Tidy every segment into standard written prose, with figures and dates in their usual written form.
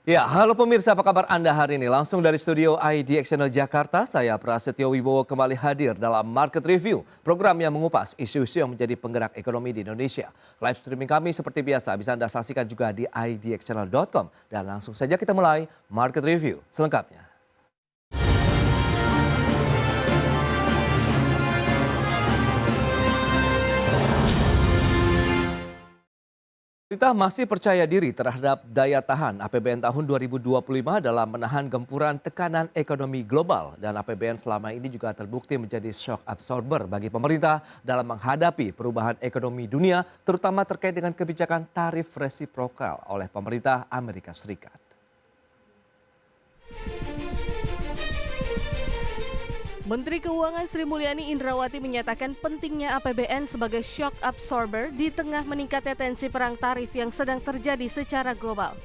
Ya, halo pemirsa, apa kabar Anda hari ini? Langsung dari studio IDX Channel Jakarta, saya Prasetyo Wibowo kembali hadir dalam Market Review, program yang mengupas isu-isu yang menjadi penggerak ekonomi di Indonesia. Live streaming kami seperti biasa bisa Anda saksikan juga di idxchannel.com. Dan langsung saja kita mulai Market Review selengkapnya. Pemerintah masih percaya diri terhadap daya tahan APBN tahun 2025 dalam menahan gempuran tekanan ekonomi global. Dan APBN selama ini juga terbukti menjadi shock absorber bagi pemerintah dalam menghadapi perubahan ekonomi dunia, terutama terkait dengan kebijakan tarif resiprokal oleh pemerintah Amerika Serikat. Menteri Keuangan Sri Mulyani Indrawati menyatakan pentingnya APBN sebagai shock absorber di tengah meningkatnya tensi perang tarif yang sedang terjadi secara global.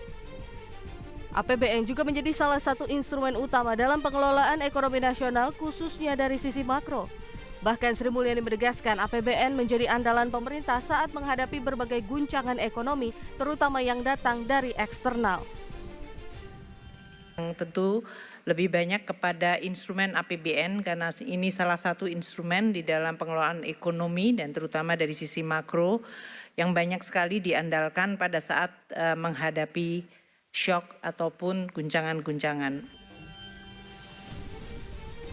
APBN juga menjadi salah satu instrumen utama dalam pengelolaan ekonomi nasional khususnya dari sisi makro. Bahkan Sri Mulyani menegaskan APBN menjadi andalan pemerintah saat menghadapi berbagai guncangan ekonomi terutama yang datang dari eksternal. Tentu lebih banyak kepada instrumen APBN karena ini salah satu instrumen di dalam pengelolaan ekonomi dan terutama dari sisi makro yang banyak sekali diandalkan pada saat menghadapi shock ataupun guncangan-guncangan.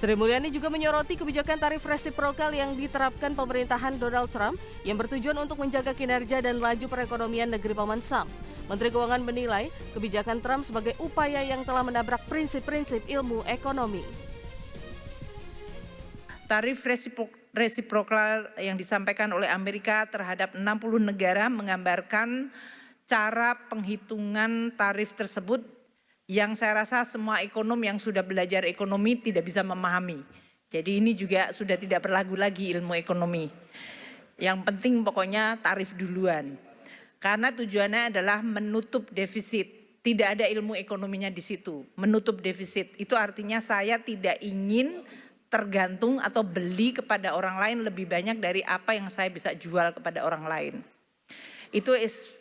Sri Mulyani juga menyoroti kebijakan tarif resiprokal yang diterapkan pemerintahan Donald Trump yang bertujuan untuk menjaga kinerja dan laju perekonomian negeri Paman Sam. Menteri Keuangan menilai kebijakan Trump sebagai upaya yang telah menabrak prinsip-prinsip ilmu ekonomi. Tarif resiprokal yang disampaikan oleh Amerika terhadap 60 negara menggambarkan cara penghitungan tarif tersebut yang saya rasa semua ekonom yang sudah belajar ekonomi tidak bisa memahami. Jadi ini juga sudah tidak berlagu lagi ilmu ekonomi. Yang penting pokoknya tarif duluan. Karena tujuannya adalah menutup defisit. Tidak ada ilmu ekonominya di situ. Menutup defisit itu artinya saya tidak ingin tergantung atau beli kepada orang lain lebih banyak dari apa yang saya bisa jual kepada orang lain. Itu is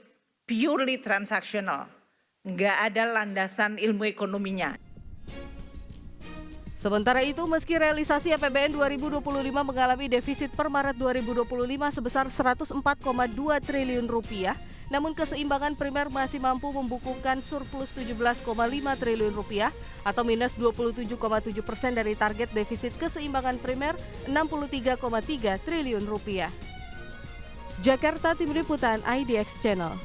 purely transactional. Enggak ada landasan ilmu ekonominya. Sementara itu, meski realisasi APBN 2025 mengalami defisit per Maret 2025 sebesar 104,2 triliun rupiah, namun keseimbangan primer masih mampu membukukan surplus 17,5 triliun rupiah atau minus 27,7% dari target defisit keseimbangan primer 63,3 triliun rupiah. Jakarta, Tim Liputan IDX Channel.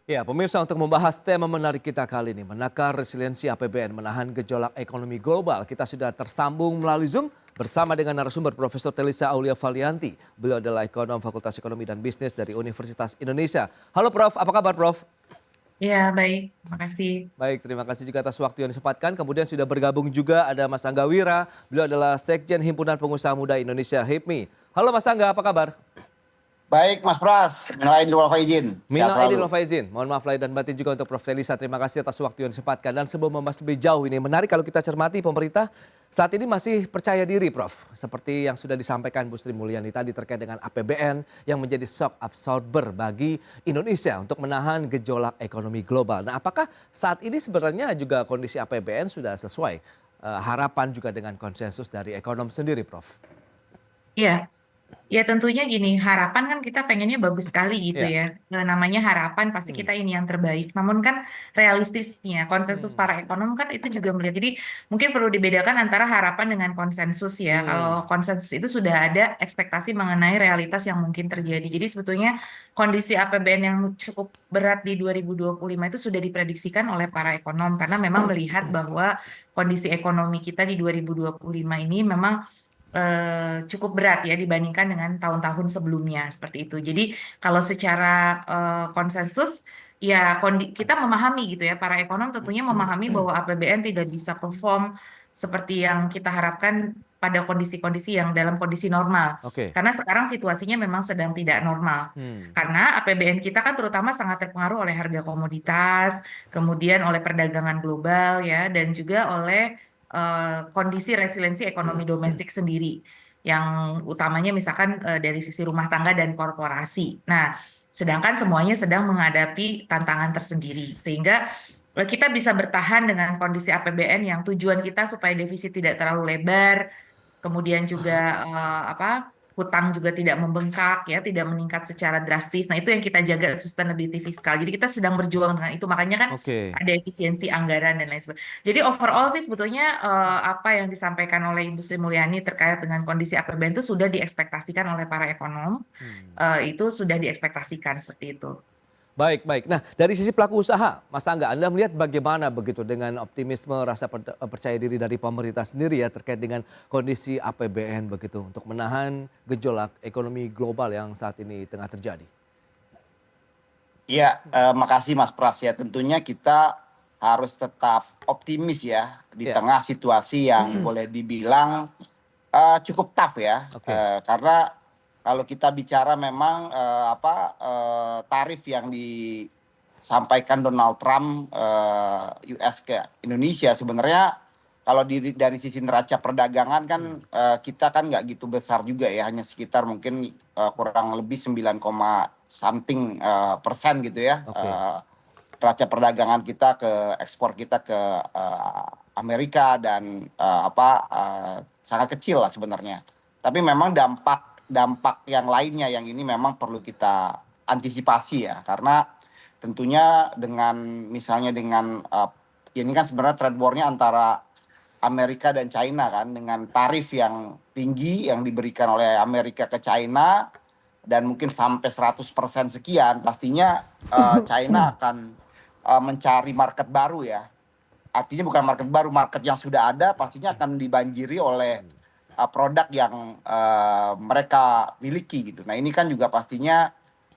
Ya, pemirsa, untuk membahas tema menarik kita kali ini, menakar resiliensi APBN menahan gejolak ekonomi global, kita sudah tersambung melalui Zoom bersama dengan narasumber Profesor Telisa Aulia Valianti. Beliau adalah ekonom Fakultas Ekonomi dan Bisnis dari Universitas Indonesia. Halo Prof, apa kabar Prof? Ya, baik. Terima kasih. Baik, terima kasih juga atas waktu yang disempatkan. Kemudian sudah bergabung juga ada Mas Angga Wira. Beliau adalah Sekjen Himpunan Pengusaha Muda Indonesia HIPMI. Halo Mas Angga, apa kabar? Baik Mas Pras, minal aidin wal faizin. Minal aidin wal faizin. Mohon maaf lahir dan batin juga untuk Prof. Telisa. Terima kasih atas waktu yang disempatkan. Dan sebelum membahas lebih jauh ini, menarik kalau kita cermati pemerintah saat ini masih percaya diri Prof. Seperti yang sudah disampaikan Bu Sri Mulyani tadi terkait dengan APBN yang menjadi shock absorber bagi Indonesia untuk menahan gejolak ekonomi global. Nah, apakah saat ini sebenarnya juga kondisi APBN sudah sesuai harapan juga dengan konsensus dari ekonom sendiri Prof? Iya. Ya tentunya gini, harapan kan kita pengennya bagus sekali gitu Iya. ya. Namanya harapan pasti kita ini yang terbaik. Namun kan realistisnya konsensus para ekonom kan itu juga melihat. Jadi mungkin perlu dibedakan antara harapan dengan konsensus ya. Kalau konsensus itu sudah ada ekspektasi mengenai realitas yang mungkin terjadi. Jadi sebetulnya kondisi APBN yang cukup berat di 2025 itu sudah diprediksikan oleh para ekonom karena memang melihat bahwa kondisi ekonomi kita di 2025 ini memang cukup berat ya dibandingkan dengan tahun-tahun sebelumnya seperti itu. Jadi kalau secara konsensus ya kita memahami gitu ya, para ekonom tentunya memahami bahwa APBN tidak bisa perform seperti yang kita harapkan pada kondisi-kondisi yang dalam kondisi normal. Oke. Karena sekarang situasinya memang sedang tidak normal. Karena APBN kita kan terutama sangat terpengaruh oleh harga komoditas, kemudian oleh perdagangan global ya, dan juga oleh kondisi resiliensi ekonomi domestik sendiri. yang utamanya misalkan dari sisi rumah tangga dan korporasi. Nah, sedangkan semuanya sedang menghadapi tantangan tersendiri, sehingga kita bisa bertahan dengan kondisi APBN yang tujuan kita supaya defisit tidak terlalu lebar, kemudian juga hutang juga tidak membengkak ya, tidak meningkat secara drastis. Nah, itu yang kita jaga, sustainability fiskal. Jadi kita sedang berjuang dengan itu. Makanya kan Oke. ada efisiensi anggaran dan lain sebagainya. Jadi overall sih sebetulnya apa yang disampaikan oleh Ibu Sri Mulyani terkait dengan kondisi APBN itu sudah diekspektasikan oleh para ekonom. Itu sudah diekspektasikan seperti itu. Baik, baik. Nah, dari sisi pelaku usaha, Mas Angga, Anda melihat bagaimana begitu dengan optimisme, rasa percaya diri dari pemerintah sendiri ya terkait dengan kondisi APBN begitu untuk menahan gejolak ekonomi global yang saat ini tengah terjadi? Iya, makasih Mas Pras ya. Tentunya kita harus tetap optimis ya di Ya. tengah situasi yang boleh dibilang cukup tough ya. Oke. Karena kalau kita bicara memang tarif yang disampaikan Donald Trump US ke Indonesia sebenarnya kalau dari sisi neraca perdagangan kan kita kan nggak gitu besar juga ya, hanya sekitar mungkin kurang lebih 9, something persen gitu ya. Oke. Neraca perdagangan kita ke ekspor kita ke Amerika dan sangat kecil lah sebenarnya. Tapi memang dampak yang lainnya yang ini memang perlu kita antisipasi ya, karena tentunya misalnya dengan ini kan sebenarnya trade war-nya antara Amerika dan China kan, dengan tarif yang tinggi yang diberikan oleh Amerika ke China dan mungkin sampai 100% sekian, pastinya China akan mencari market baru ya. Artinya bukan market baru, market yang sudah ada pastinya akan dibanjiri oleh produk yang mereka miliki gitu. Nah, ini kan juga pastinya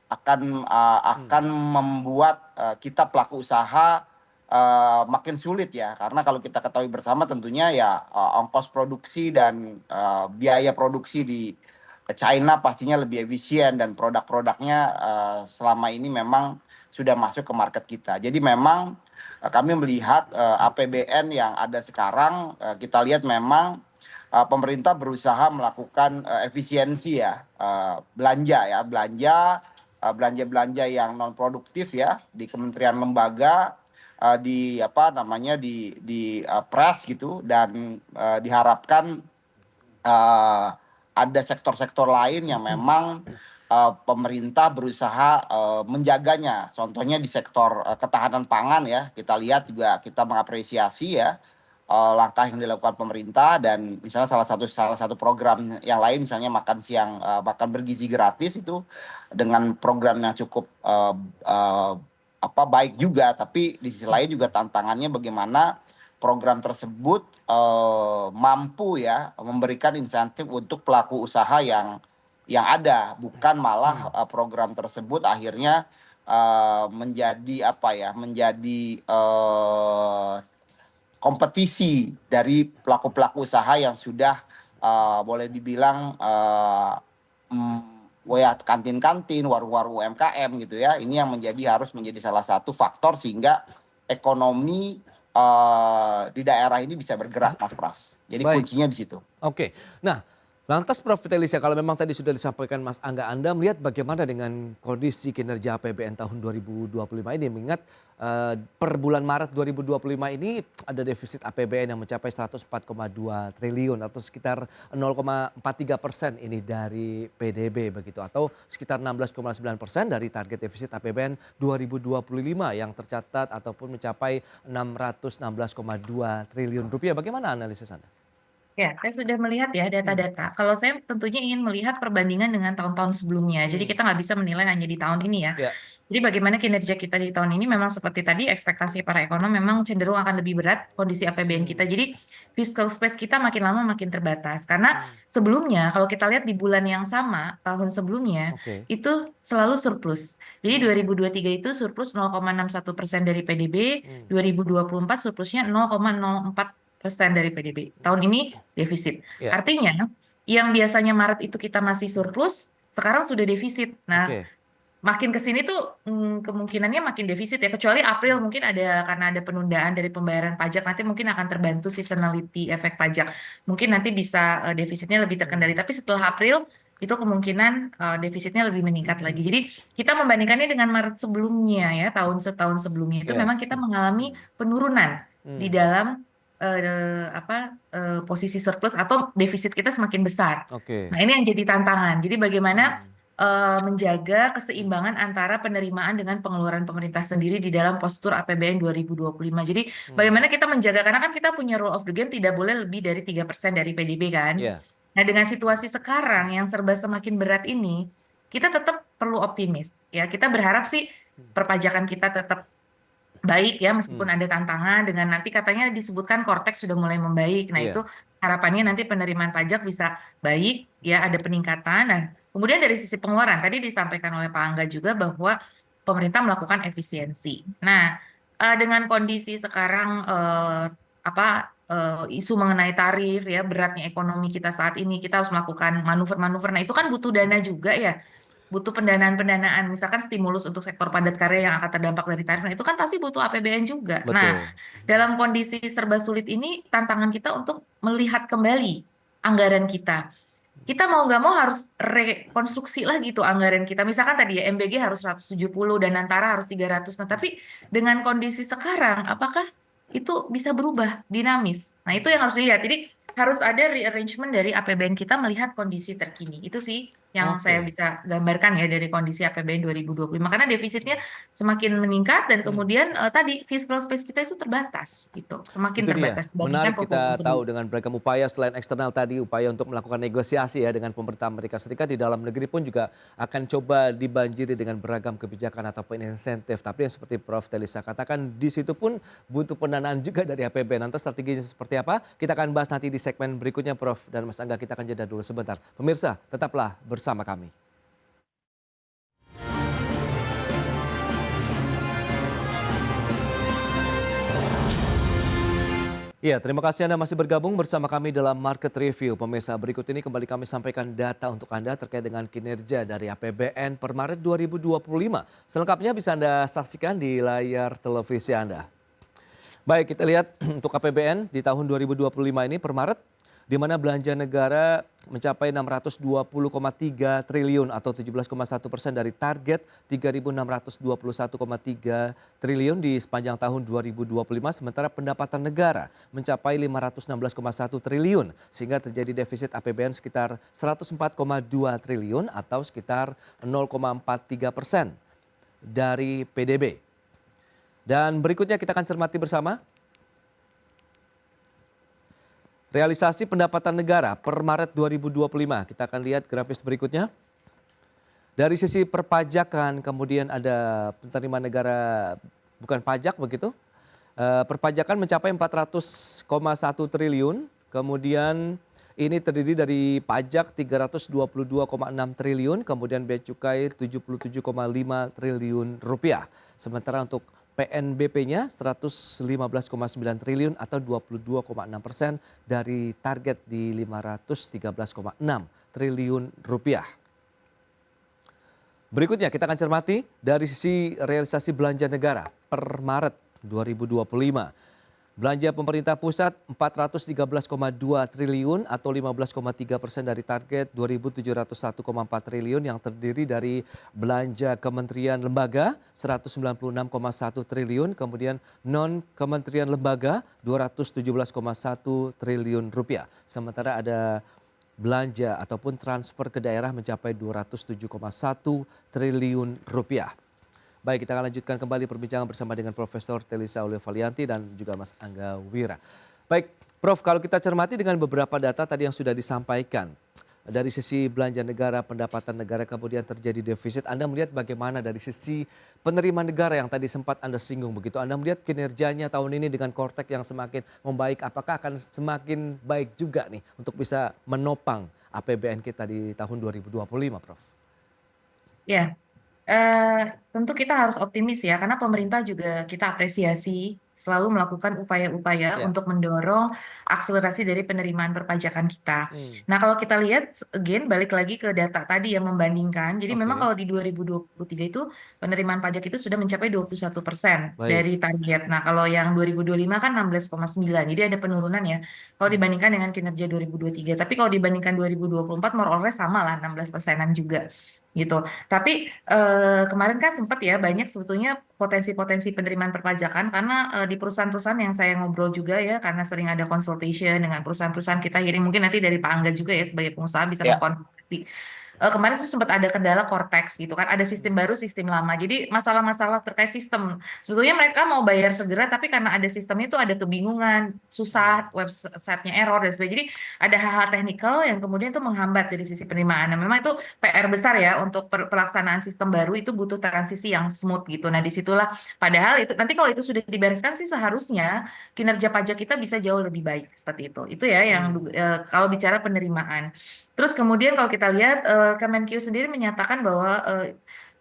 akan membuat kita pelaku usaha makin sulit ya, karena kalau kita ketahui bersama tentunya ya ongkos produksi dan biaya produksi di China pastinya lebih efisien dan produk-produknya selama ini memang sudah masuk ke market kita. Jadi memang kami melihat APBN yang ada sekarang, kita lihat memang pemerintah berusaha melakukan efisiensi ya, belanja yang non produktif ya di kementerian lembaga, di press gitu, dan diharapkan ada sektor-sektor lain yang memang pemerintah berusaha menjaganya. Contohnya di sektor ketahanan pangan ya, kita lihat juga kita mengapresiasi ya langkah yang dilakukan pemerintah, dan misalnya salah satu program yang lain misalnya makan siang makan bergizi gratis itu dengan program yang cukup baik juga, tapi di sisi lain juga tantangannya bagaimana program tersebut mampu ya memberikan insentif untuk pelaku usaha yang ada, bukan malah program tersebut akhirnya menjadi kompetisi dari pelaku-pelaku usaha yang sudah boleh dibilang kantin-kantin, warung-warung UMKM gitu ya. Ini yang harus menjadi salah satu faktor sehingga ekonomi di daerah ini bisa bergerak, Mas Pras. Jadi Baik. kuncinya di situ. Oke. Nah, lantas Prof. Vitalis, kalau memang tadi sudah disampaikan Mas Angga, Anda melihat bagaimana dengan kondisi kinerja APBN tahun 2025 ini, mengingat per bulan Maret 2025 ini ada defisit APBN yang mencapai 104,2 triliun atau sekitar 0,43% ini dari PDB begitu, atau sekitar 16,9% dari target defisit APBN 2025 yang tercatat ataupun mencapai 616,2 triliun rupiah. Bagaimana analisis Anda? Ya, saya sudah melihat ya data-data. Kalau saya tentunya ingin melihat perbandingan dengan tahun-tahun sebelumnya. Jadi kita nggak bisa menilai hanya di tahun ini ya. Ya. Jadi bagaimana kinerja kita di tahun ini memang seperti tadi ekspektasi para ekonom memang cenderung akan lebih berat kondisi APBN kita. Jadi fiscal space kita makin lama makin terbatas. Karena sebelumnya kalau kita lihat di bulan yang sama tahun sebelumnya Oke. itu selalu surplus. Jadi 2023 itu surplus 0,61% dari PDB, 2024 surplusnya 0,04% dari PDB. Tahun ini defisit. Ya. Artinya yang biasanya Maret itu kita masih surplus, sekarang sudah defisit. Nah, Oke. makin ke sini tuh kemungkinannya makin defisit ya. Kecuali April mungkin ada karena ada penundaan dari pembayaran pajak, nanti mungkin akan terbantu seasonality efek pajak. Mungkin nanti bisa defisitnya lebih terkendali. Tapi setelah April itu kemungkinan defisitnya lebih meningkat lagi. Jadi kita membandingkannya dengan Maret sebelumnya ya, setahun sebelumnya itu Iya. memang kita mengalami penurunan di dalam posisi surplus atau defisit kita semakin besar. Oke. Nah, ini yang jadi tantangan. Jadi bagaimana menjaga keseimbangan antara penerimaan dengan pengeluaran pemerintah sendiri di dalam postur APBN 2025. Jadi bagaimana kita menjaga, karena kan kita punya rule of the game tidak boleh lebih dari 3% dari PDB kan. Iya. Nah, dengan situasi sekarang yang serba semakin berat ini, kita tetap perlu optimis. Ya, kita berharap sih perpajakan kita tetap baik ya, meskipun ada tantangan dengan nanti katanya disebutkan Kortex sudah mulai membaik. Nah, Iya. itu harapannya nanti penerimaan pajak bisa baik ya, ada peningkatan. Nah, kemudian dari sisi pengeluaran tadi disampaikan oleh Pak Angga juga bahwa pemerintah melakukan efisiensi. Nah, dengan kondisi sekarang isu mengenai tarif ya, beratnya ekonomi kita saat ini, kita harus melakukan manuver-manuver. Nah, itu kan butuh dana juga ya, butuh pendanaan-pendanaan, misalkan stimulus untuk sektor padat karya yang akan terdampak dari tarif. Nah, itu kan pasti butuh APBN juga. Nah, Betul. dalam kondisi serba sulit ini, tantangan kita untuk melihat kembali anggaran kita. Kita mau nggak mau harus rekonstruksi lagi tuh anggaran kita. Misalkan tadi ya MBG harus 170 dan Antara harus 300. Nah, tapi dengan kondisi sekarang, apakah itu bisa berubah dinamis? Nah, itu yang harus dilihat. Jadi harus ada rearrangement dari APBN kita melihat kondisi terkini. Itu sih yang saya Oke. bisa gambarkan ya dari kondisi APBN 2025. Karena defisitnya semakin meningkat dan kemudian tadi fiscal space kita itu terbatas gitu. Semakin Itu dia. terbatas dibandingkan Menarik populasi kita tahu sebelumnya. dengan beragam upaya selain eksternal tadi, upaya untuk melakukan negosiasi ya dengan pemerintah Amerika Serikat, di dalam negeri pun juga akan coba dibanjiri dengan beragam kebijakan ataupun insentif. Tapi yang seperti Prof. Telisa katakan, di situ pun butuh pendanaan juga dari APBN. Nanti strateginya seperti apa? Kita akan bahas nanti di segmen berikutnya, Prof. Dan Mas Angga, kita akan jeda dulu sebentar. Pemirsa, tetaplah bersama kami. Iya, terima kasih Anda masih bergabung bersama kami dalam Market Review. Pemirsa, berikut ini kembali kami sampaikan data untuk Anda terkait dengan kinerja dari APBN per Maret 2025. Selengkapnya bisa Anda saksikan di layar televisi Anda. Baik, kita lihat untuk APBN di tahun 2025 ini per Maret, di mana belanja negara mencapai 620,3 triliun atau 17,1% dari target 3.621,3 triliun di sepanjang tahun 2025, sementara pendapatan negara mencapai 516,1 triliun sehingga terjadi defisit APBN sekitar 104,2 triliun atau sekitar 0,43% dari PDB. Dan berikutnya kita akan cermati bersama realisasi pendapatan negara per Maret 2025. Kita akan lihat grafis berikutnya. Dari sisi perpajakan, kemudian ada penerimaan negara bukan pajak begitu. Perpajakan mencapai 400,1 triliun. Kemudian ini terdiri dari pajak 322,6 triliun, kemudian bea cukai 77,5 triliun rupiah. Sementara untuk PNBP-nya 115,9 triliun atau 22,6% dari target di 513,6 triliun rupiah. Berikutnya kita akan cermati dari sisi realisasi belanja negara per Maret 2025. Belanja pemerintah pusat 413,2 triliun atau 15,3% dari target 2.701,4 triliun yang terdiri dari belanja kementerian lembaga 196,1 triliun, kemudian non-kementerian lembaga 217,1 triliun rupiah. Sementara ada belanja ataupun transfer ke daerah mencapai 207,1 triliun rupiah. Baik, kita akan lanjutkan kembali perbincangan bersama dengan Profesor Telisa Olivalianti dan juga Mas Angga Wira. Baik, Prof, kalau kita cermati dengan beberapa data tadi yang sudah disampaikan, dari sisi belanja negara, pendapatan negara, kemudian terjadi defisit, Anda melihat bagaimana dari sisi penerimaan negara yang tadi sempat Anda singgung begitu? Anda melihat kinerjanya tahun ini dengan Kortex yang semakin membaik, apakah akan semakin baik juga nih untuk bisa menopang APBN kita di tahun 2025, Prof? Ya, tentu kita harus optimis ya, karena pemerintah juga kita apresiasi selalu melakukan upaya-upaya Ya. untuk mendorong akselerasi dari penerimaan perpajakan kita. Hmm. Nah, kalau kita lihat, again, balik lagi ke data tadi yang membandingkan. Jadi memang Oke. kalau di 2023 itu penerimaan pajak itu sudah mencapai 21% Baik. dari target. Nah, kalau yang 2025 kan 16,9. Jadi ada penurunan ya kalau dibandingkan dengan kinerja 2023. Tapi kalau dibandingkan 2024 more or less sama lah 16%-an juga gitu. Tapi kemarin kan sempat ya banyak sebetulnya potensi-potensi penerimaan perpajakan karena di perusahaan-perusahaan yang saya ngobrol juga ya karena sering ada consultation dengan perusahaan-perusahaan kita hearing mungkin nanti dari Pak Angga juga ya sebagai pengusaha bisa Ya. mengkonfirmasi. Kemarin tuh sempat ada kendala Cortex gitu kan, ada sistem baru, sistem lama. Jadi masalah-masalah terkait sistem. Sebetulnya mereka mau bayar segera, tapi karena ada sistemnya itu ada kebingungan, susah, websitenya error dan sebagainya. Jadi ada hal-hal teknikal yang kemudian itu menghambat dari sisi penerimaan. Nah, memang itu PR besar ya untuk pelaksanaan sistem baru itu butuh transisi yang smooth gitu. Nah, disitulah padahal itu nanti kalau itu sudah dibereskan sih seharusnya kinerja pajak kita bisa jauh lebih baik seperti itu. Itu ya yang kalau bicara penerimaan. Terus kemudian kalau kita lihat Kemenkyu sendiri menyatakan bahwa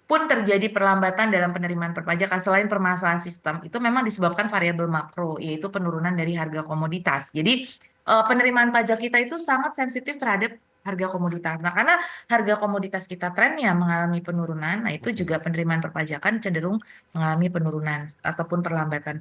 pun terjadi perlambatan dalam penerimaan perpajakan selain permasalahan sistem itu memang disebabkan variabel makro yaitu penurunan dari harga komoditas. Jadi penerimaan pajak kita itu sangat sensitif terhadap harga komoditas. Nah, karena harga komoditas kita trennya mengalami penurunan, nah itu juga penerimaan perpajakan cenderung mengalami penurunan ataupun perlambatan.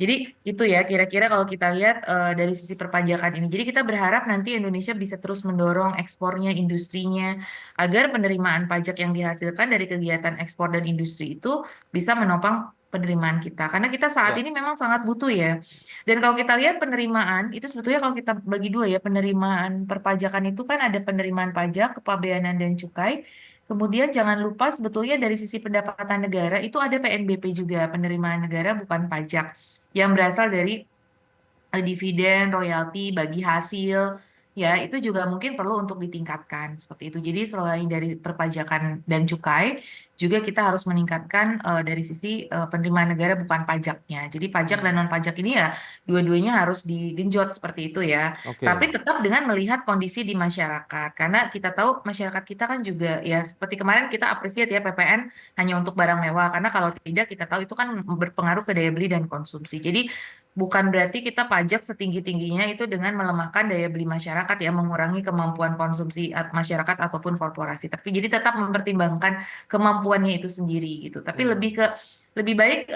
Jadi itu ya kira-kira kalau kita lihat dari sisi perpajakan ini. Jadi kita berharap nanti Indonesia bisa terus mendorong ekspornya, industrinya, agar penerimaan pajak yang dihasilkan dari kegiatan ekspor dan industri itu bisa menopang penerimaan kita. Karena kita saat Ya. ini memang sangat butuh ya. Dan kalau kita lihat penerimaan, itu sebetulnya kalau kita bagi dua ya, penerimaan perpajakan itu kan ada penerimaan pajak, kepabeanan dan cukai. Kemudian jangan lupa sebetulnya dari sisi pendapatan negara itu ada PNBP juga, penerimaan negara bukan pajak yang berasal dari dividen, royalti, bagi hasil, ya itu juga mungkin perlu untuk ditingkatkan seperti itu. Jadi selain dari perpajakan dan cukai, juga kita harus meningkatkan dari sisi penerimaan negara bukan pajaknya. Jadi pajak dan non pajak ini ya dua-duanya harus digenjot seperti itu ya. Oke. Tapi tetap dengan melihat kondisi di masyarakat, karena kita tahu masyarakat kita kan juga ya seperti kemarin kita apresiasi ya PPN hanya untuk barang mewah, karena kalau tidak kita tahu itu kan berpengaruh ke daya beli dan konsumsi. Jadi bukan berarti kita pajak setinggi-tingginya itu dengan melemahkan daya beli masyarakat ya, mengurangi kemampuan konsumsi masyarakat ataupun korporasi. Tapi jadi tetap mempertimbangkan kemampuannya itu sendiri gitu. Tapi lebih baik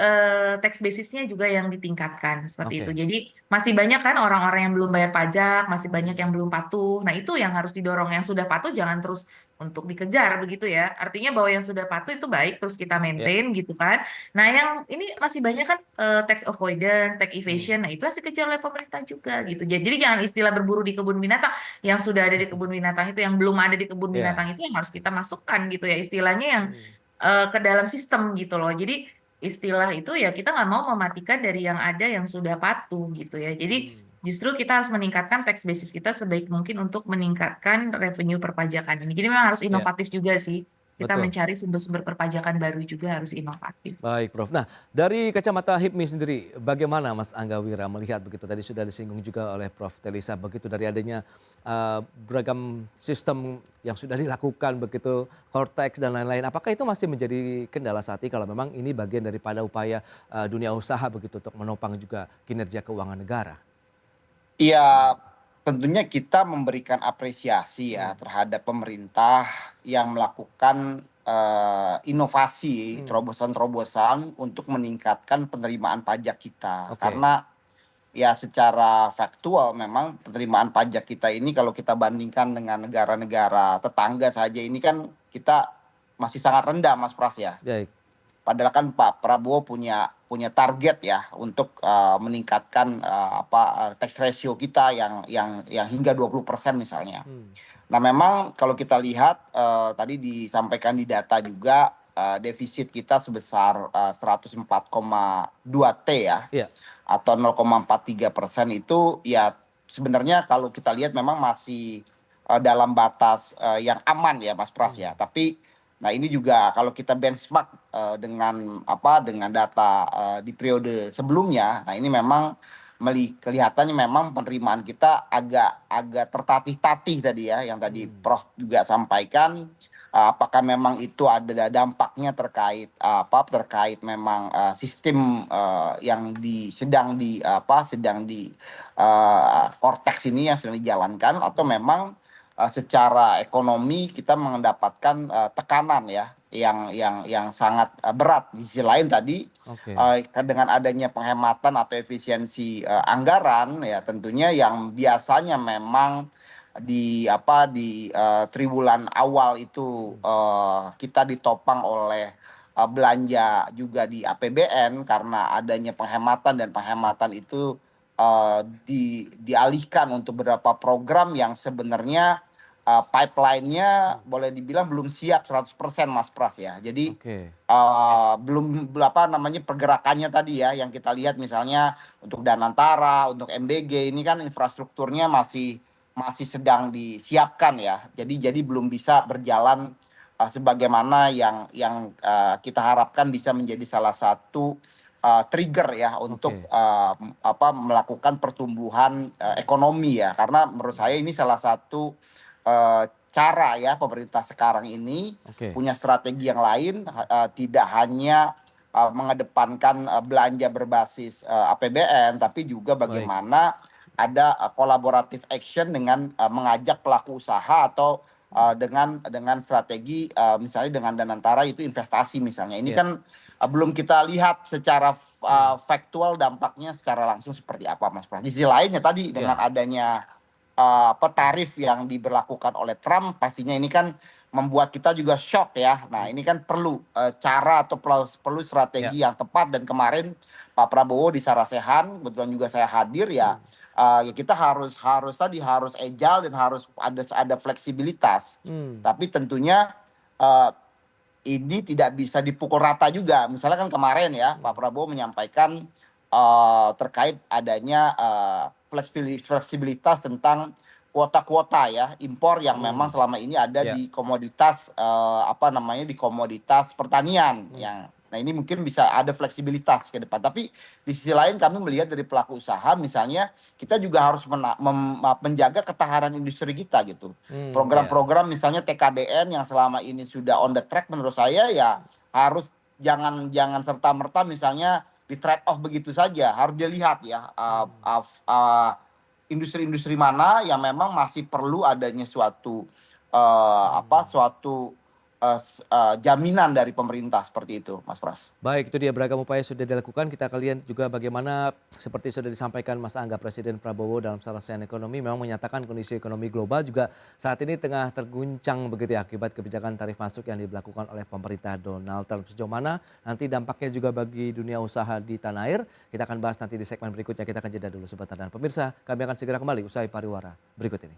tax basisnya juga yang ditingkatkan seperti itu. Oke. Jadi masih banyak kan orang-orang yang belum bayar pajak, masih banyak yang belum patuh. Nah, itu yang harus didorong. Yang sudah patuh jangan terus untuk dikejar begitu ya. Artinya bahwa yang sudah patuh itu baik terus kita Ya. maintain gitu kan. Nah, yang ini masih banyak kan tax avoidance, tax evasion. Nah, itu harus dikejar oleh pemerintah juga gitu. Jadi jangan istilah berburu di kebun binatang. Yang sudah ada di kebun binatang itu, yang belum ada di kebun Ya. binatang itu yang harus kita masukkan gitu ya. Istilahnya yang ke dalam sistem gitu loh. Jadi istilah itu ya kita nggak mau mematikan dari yang ada yang sudah patuh gitu ya. Jadi justru kita harus meningkatkan tax basis kita sebaik mungkin untuk meningkatkan revenue perpajakan ini. Jadi memang harus Ya. inovatif juga sih. Kita Betul. mencari sumber-sumber perpajakan baru juga harus inovatif. Baik, Prof. Nah, dari kacamata HIPMI sendiri, bagaimana Mas Angga Wira melihat begitu? Tadi sudah disinggung juga oleh Prof. Telisa, begitu dari adanya beragam sistem yang sudah dilakukan, begitu Cortex dan lain-lain. Apakah itu masih menjadi kendala saat ini kalau memang ini bagian daripada upaya dunia usaha begitu untuk menopang juga kinerja keuangan negara? Iya, tentunya kita memberikan apresiasi ya terhadap pemerintah yang melakukan inovasi, terobosan-terobosan untuk meningkatkan penerimaan pajak kita. Oke. Karena ya secara faktual memang penerimaan pajak kita ini kalau kita bandingkan dengan negara-negara tetangga saja ini kan kita masih sangat rendah, Mas Pras ya. Baik. Padahal kan Pak Prabowo punya target ya untuk meningkatkan tax ratio kita yang hingga 20% misalnya. Nah, memang kalau kita lihat tadi disampaikan di data juga defisit kita sebesar 104,2 T ya. Iya. Atau 0,43% itu ya sebenarnya kalau kita lihat memang masih dalam batas yang aman ya Mas Pras ya. Tapi nah ini juga kalau kita benchmark dengan data di periode sebelumnya, nah ini memang kelihatannya memang penerimaan kita agak tertatih-tatih tadi ya, yang tadi Prof juga sampaikan apakah memang itu ada dampaknya terkait terkait memang sistem yang sedang di Cortex ini yang sedang dijalankan, atau memang secara ekonomi kita mendapatkan tekanan ya yang sangat berat. Di sisi lain tadi Oke. dengan adanya penghematan atau efisiensi anggaran ya, tentunya yang biasanya memang di triwulan awal itu kita ditopang oleh belanja juga di APBN, karena adanya penghematan, dan penghematan itu dialihkan untuk beberapa program yang sebenarnya pipeline-nya boleh dibilang belum siap 100% Mas Pras ya. Jadi Oke. belum pergerakannya tadi ya, yang kita lihat misalnya untuk Danantara, untuk MBG ini kan infrastrukturnya masih sedang disiapkan ya. Jadi belum bisa berjalan sebagaimana yang kita harapkan bisa menjadi salah satu trigger ya untuk melakukan pertumbuhan ekonomi ya. Karena menurut saya ini salah satu cara ya pemerintah sekarang ini punya strategi yang lain, tidak hanya mengedepankan belanja berbasis APBN, tapi juga bagaimana ada collaborative action dengan mengajak pelaku usaha, atau dengan strategi misalnya dengan Danantara itu investasi misalnya. Ini kan belum kita lihat secara faktual dampaknya secara langsung seperti apa, Mas Pras. Di sisi lainnya tadi dengan adanya tarif yang diberlakukan oleh Trump, pastinya ini kan membuat kita juga shock ya. Nah, ini kan perlu cara atau perlu strategi yang tepat, dan kemarin Pak Prabowo di Sarasehan, kebetulan juga saya hadir ya. Ya kita harus agile dan harus ada fleksibilitas. Tapi tentunya ini tidak bisa dipukul rata juga. Misalnya kan kemarin ya Pak Prabowo menyampaikan terkait adanya fleksibilitas tentang kuota-kuota ya impor yang memang selama ini ada di komoditas di komoditas pertanian yang. Nah, ini mungkin bisa ada fleksibilitas ke depan. Tapi di sisi lain kami melihat dari pelaku usaha misalnya, kita juga harus menjaga ketahanan industri kita gitu. Program-program misalnya TKDN yang selama ini sudah on the track, menurut saya ya harus jangan serta-merta misalnya di trade off begitu saja. Harus dilihat ya industri-industri mana yang memang masih perlu adanya suatu jaminan dari pemerintah, seperti itu, Mas Pras. Baik, itu dia beragam upaya sudah dilakukan. Kita akan lihat juga bagaimana seperti sudah disampaikan Mas Angga, Presiden Prabowo dalam Sarasehan Ekonomi memang menyatakan kondisi ekonomi global juga saat ini tengah terguncang begitu ya, akibat kebijakan tarif masuk yang diberlakukan oleh pemerintah Donald Trump. Sejauh mana nanti dampaknya juga bagi dunia usaha di tanah air, kita akan bahas nanti di segmen berikutnya. Kita akan jeda dulu sebentar, dan pemirsa, kami akan segera kembali usai pariwara berikut ini.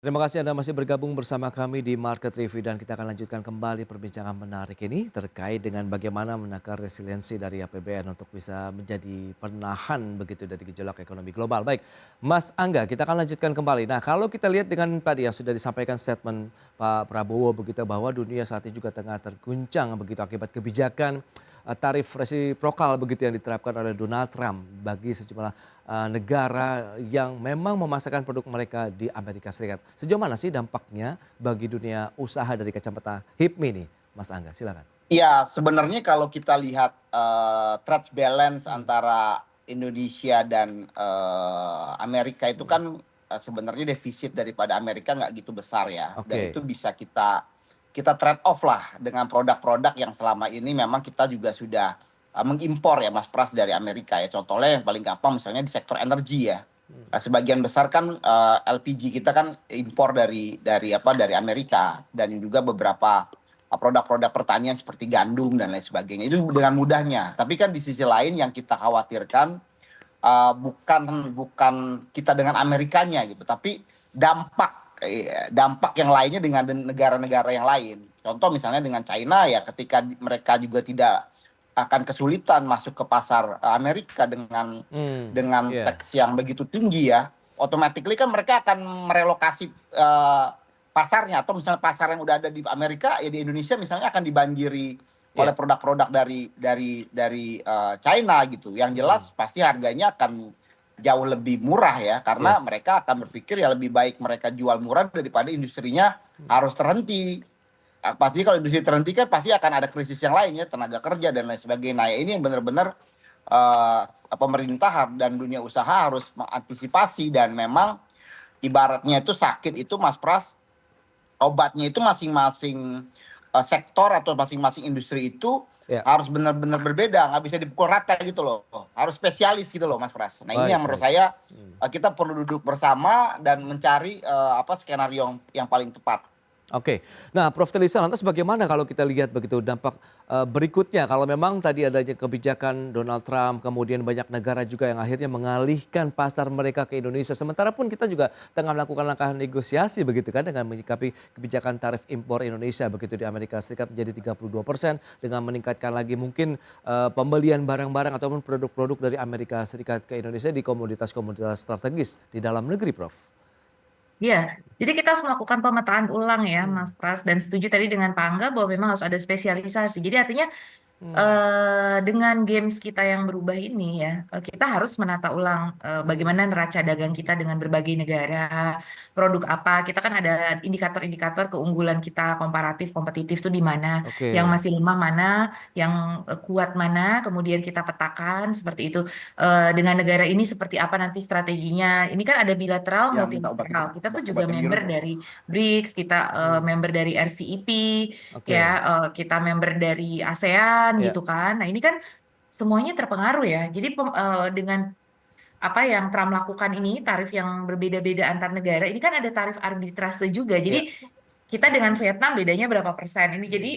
Terima kasih Anda masih bergabung bersama kami di Market Review, dan kita akan lanjutkan kembali perbincangan menarik ini terkait dengan bagaimana menakar resiliensi dari APBN untuk bisa menjadi penahan begitu dari gejolak ekonomi global. Baik, Mas Angga, kita akan lanjutkan kembali. Nah, kalau kita lihat dengan tadi yang sudah disampaikan statement Pak Prabowo begitu, bahwa dunia saat ini juga tengah terguncang begitu akibat kebijakan tarif resiprokal begitu yang diterapkan oleh Donald Trump bagi sejumlah negara yang memang memasarkan produk mereka di Amerika Serikat. Sejauh mana sih dampaknya bagi dunia usaha dari kacamata HIPMI nih, Mas Angga? Silakan. Ya, sebenarnya kalau kita lihat trade balance antara Indonesia dan Amerika itu kan sebenarnya defisit daripada Amerika nggak gitu besar ya. Dan itu bisa kita trade off lah dengan produk-produk yang selama ini memang kita juga sudah mengimpor ya, Mas Pras, dari Amerika ya. Contohnya yang paling gampang misalnya di sektor energi ya. Sebagian besar kan LPG kita kan impor dari Amerika, dan juga beberapa produk-produk pertanian seperti gandum dan lain sebagainya. Itu dengan mudahnya. Tapi kan di sisi lain yang kita khawatirkan bukan kita dengan Amerikanya gitu, tapi dampak yang lainnya dengan negara-negara yang lain. Contoh misalnya dengan China ya, ketika mereka juga tidak akan kesulitan masuk ke pasar Amerika dengan tax yang begitu tinggi ya, automatically kan mereka akan merelokasi pasarnya, atau misalnya pasar yang udah ada di Amerika ya di Indonesia misalnya akan dibanjiri oleh Iya. produk-produk dari China gitu. Yang jelas pasti harganya akan jauh lebih murah ya, karena Yes. mereka akan berpikir ya lebih baik mereka jual murah daripada industrinya harus terhenti. Pasti kalau industri terhenti kan pasti akan ada krisis yang lain ya, tenaga kerja dan lain sebagainya. Nah, ini yang benar-benar pemerintah dan dunia usaha harus mengantisipasi, dan memang ibaratnya itu sakit itu Mas Pras, obatnya itu masing-masing sektor atau masing-masing industri itu Ya. harus benar-benar berbeda, nggak bisa dipukul rata gitu loh, harus spesialis gitu loh Mas Pras. Nah, ini Baik, yang menurut baik. saya kita perlu duduk bersama dan mencari skenario yang paling tepat. Oke. Nah, Prof. Telisa, lantas bagaimana kalau kita lihat begitu dampak berikutnya kalau memang tadi adanya kebijakan Donald Trump, kemudian banyak negara juga yang akhirnya mengalihkan pasar mereka ke Indonesia. Sementara pun kita juga tengah melakukan langkah negosiasi begitu kan dengan menyikapi kebijakan tarif impor Indonesia begitu di Amerika Serikat menjadi 32% dengan meningkatkan lagi mungkin pembelian barang-barang ataupun produk-produk dari Amerika Serikat ke Indonesia di komoditas-komoditas strategis di dalam negeri, Prof. Iya, jadi kita harus melakukan pemetaan ulang ya, Mas Pras. Dan setuju tadi dengan Pak Angga bahwa memang harus ada spesialisasi. Jadi artinya dengan games kita yang berubah ini ya, kita harus menata ulang bagaimana neraca dagang kita dengan berbagai negara, produk apa. Kita kan ada indikator-indikator keunggulan kita komparatif, kompetitif tuh di mana, yang Oke. masih lemah mana, yang kuat mana, kemudian kita petakan seperti itu. Dengan negara ini seperti apa nanti strateginya. Ini kan ada bilateral, Yang minta obat itu, multilateral. Kita tuh juga obat yang biru member tuh. dari BRICS, kita member dari RCEP, ya Oke. kita member dari ASEAN Ya. gitu kan. Nah ini kan semuanya terpengaruh ya. Jadi dengan apa yang Trump lakukan ini, tarif yang berbeda-beda antar negara, ini kan ada tarif arbitrase juga. Ya. Jadi kita dengan Vietnam bedanya berapa persen ini. Jadi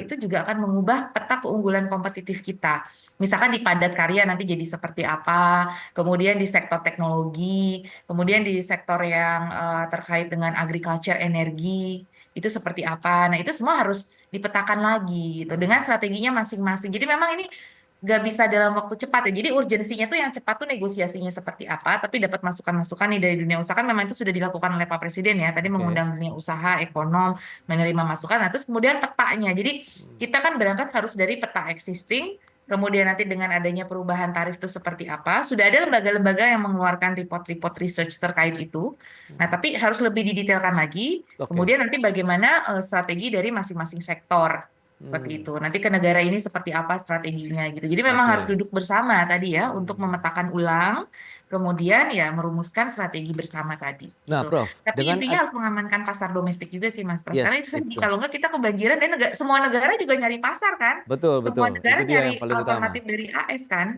itu juga akan mengubah peta keunggulan kompetitif kita. Misalkan di padat karya nanti jadi seperti apa, kemudian di sektor teknologi, kemudian di sektor yang terkait dengan agriculture, energi, itu seperti apa. Nah, itu semua harus dipetakan lagi gitu dengan strateginya masing-masing. Jadi memang ini nggak bisa dalam waktu cepat ya. Jadi urgensinya tuh yang cepat tuh negosiasinya seperti apa, tapi dapat masukan-masukan nih dari dunia usaha kan memang itu sudah dilakukan oleh Pak Presiden ya. Tadi Oke. mengundang dunia usaha, ekonom, menerima masukan. Nah, terus kemudian petanya. Jadi kita kan berangkat harus dari peta existing, kemudian nanti dengan adanya perubahan tarif itu seperti apa. Sudah ada lembaga-lembaga yang mengeluarkan report-report research terkait itu. Nah, tapi harus lebih didetailkan lagi. Oke. Kemudian nanti bagaimana strategi dari masing-masing sektor. Seperti itu. Nanti ke negara ini seperti apa strateginya gitu. Jadi memang harus Oke. duduk bersama tadi ya untuk memetakan ulang, kemudian ya merumuskan strategi bersama tadi Nah, gitu. Prof, Tapi dengan intinya harus mengamankan pasar domestik juga sih Mas Pras. Karena yes, itu tadi itu. kalau enggak kita kebanjiran dan semua negara juga nyari pasar kan. Betul, Semua betul. negara Itu dia yang nyari paling utama. alternatif dari AS kan.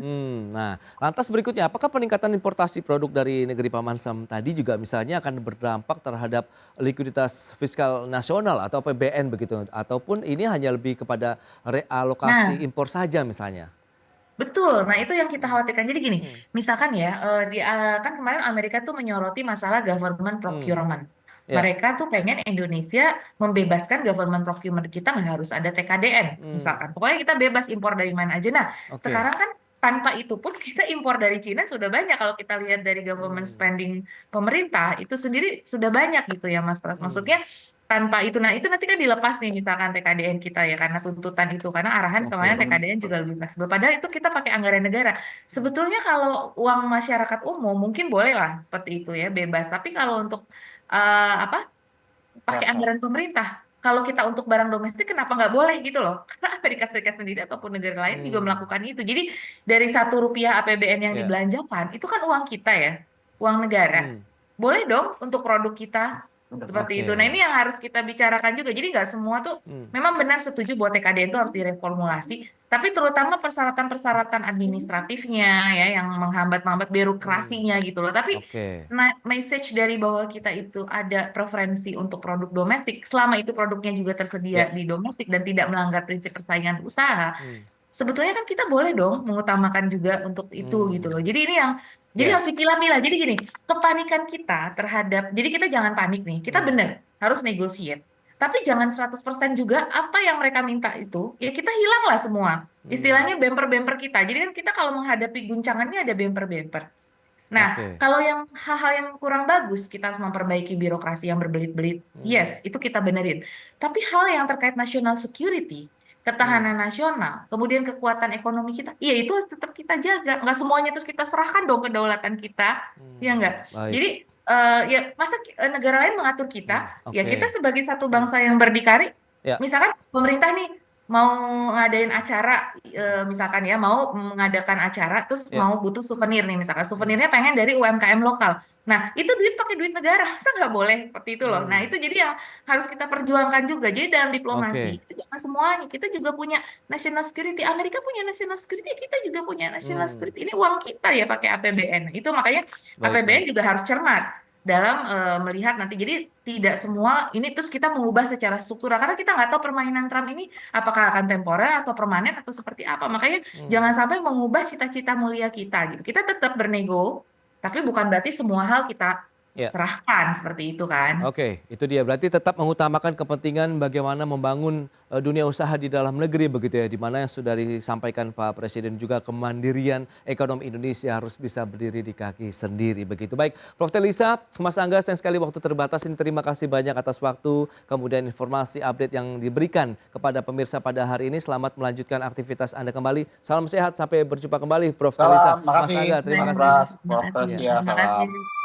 Nah, lantas berikutnya, apakah peningkatan importasi produk dari negeri Paman Sam tadi juga misalnya akan berdampak terhadap likuiditas fiskal nasional atau APBN begitu? Ataupun ini hanya lebih kepada realokasi Nah, impor saja misalnya? betul. Nah, itu yang kita khawatirkan. Jadi gini, misalkan ya, kan kemarin Amerika tuh menyoroti masalah government Hmm, procurement. ya. Mereka tuh pengen Indonesia membebaskan government procurement kita nggak harus ada TKDN, Hmm, misalkan. Pokoknya kita bebas impor dari mana aja. Nah, oke. sekarang kan tanpa itu pun kita impor dari Cina sudah banyak. Kalau kita lihat dari government Hmm, spending pemerintah, itu sendiri sudah banyak gitu ya, Mas Pras. hmm, Maksudnya tanpa itu, nah itu nanti kan dilepas nih misalkan TKDN kita ya karena tuntutan itu, karena arahan kemarin oke. TKDN juga lebih fleksibel. Padahal itu kita pakai anggaran negara. Sebetulnya kalau uang masyarakat umum mungkin boleh lah seperti itu ya bebas. Tapi kalau untuk apa pakai Sektor. anggaran pemerintah, kalau kita untuk barang domestik kenapa nggak boleh gitu loh? Karena Amerika Serikat sendiri ataupun negara lain juga Hmm, melakukan itu. Jadi dari Rp1 APBN yang ya. dibelanjakan itu kan uang kita ya, uang negara. Hmm, Boleh dong untuk produk kita seperti itu. Nah, oke. ini yang harus kita bicarakan juga. Jadi nggak semua tuh Hmm, memang benar setuju bahwa TKDN itu harus direformulasi, tapi terutama persyaratan-persyaratan administratifnya ya yang menghambat-hambat hmm, birokrasinya gitu loh. Tapi oke. message dari bahwa kita itu ada preferensi untuk produk domestik, selama itu produknya juga tersedia Ya. di domestik dan tidak melanggar prinsip persaingan usaha, Hmm, sebetulnya kan kita boleh dong mengutamakan juga untuk itu gitu loh. hmm, Jadi ini yang jadi ya. harus dipilah-pilah. Jadi gini, kepanikan kita terhadap jadi kita jangan panik nih. Kita Hmm, benar harus negotiate. Tapi jangan 100% juga apa yang mereka minta itu ya kita hilanglah semua. hmm, Istilahnya bemper-bemper kita. Jadi kan kita kalau menghadapi guncangannya ada bemper-bemper. Nah, oke. kalau yang hal-hal yang kurang bagus, kita harus memperbaiki birokrasi yang berbelit-belit. Hmm, Yes, itu kita benerin. Tapi hal yang terkait national security, ketahanan nasional, kemudian kekuatan ekonomi kita, ya itu harus tetap kita jaga. Nggak semuanya terus kita serahkan dong kedaulatan kita, ya nggak? Baik. Jadi ya masa negara lain mengatur kita, ya Oke. kita sebagai satu bangsa yang berdikari, Ya. misalkan pemerintah nih mau ngadain acara, misalkan ya mau mengadakan acara, terus Ya. mau butuh souvenir nih, misalkan souvenirnya pengen dari UMKM lokal. Nah, itu duit pakai duit negara, masa nggak boleh seperti itu loh. Nah, itu jadi yang harus kita perjuangkan juga. Jadi dalam diplomasi, Oke. itu jangan semuanya. Kita juga punya national security, Amerika punya national security, kita juga punya national security. Ini uang kita ya pakai APBN. Itu makanya Baik, APBN juga harus cermat dalam melihat nanti. Jadi tidak semua ini terus kita mengubah secara struktural. Karena kita nggak tahu permainan Trump ini apakah akan temporer atau permanen atau seperti apa. Makanya jangan sampai mengubah cita-cita mulia kita gitu. Kita tetap bernego, tapi bukan berarti semua hal kita Ya. serahkan seperti itu kan. Oke, itu dia. Berarti tetap mengutamakan kepentingan bagaimana membangun dunia usaha di dalam negeri begitu ya, di mana yang sudah disampaikan Pak Presiden juga kemandirian ekonomi Indonesia harus bisa berdiri di kaki sendiri begitu. Baik, Prof. Telisa, Mas Angga, sayang sekali waktu terbatas ini, terima kasih banyak atas waktu, kemudian informasi update yang diberikan kepada pemirsa pada hari ini. Selamat melanjutkan aktivitas Anda kembali. Salam sehat, sampai berjumpa kembali Prof. Telisa. Salam, Mas makasih. Angga, terima Mas kasih. Pras, Prof. Terima kasih. Telsia, Terima salam. kasih.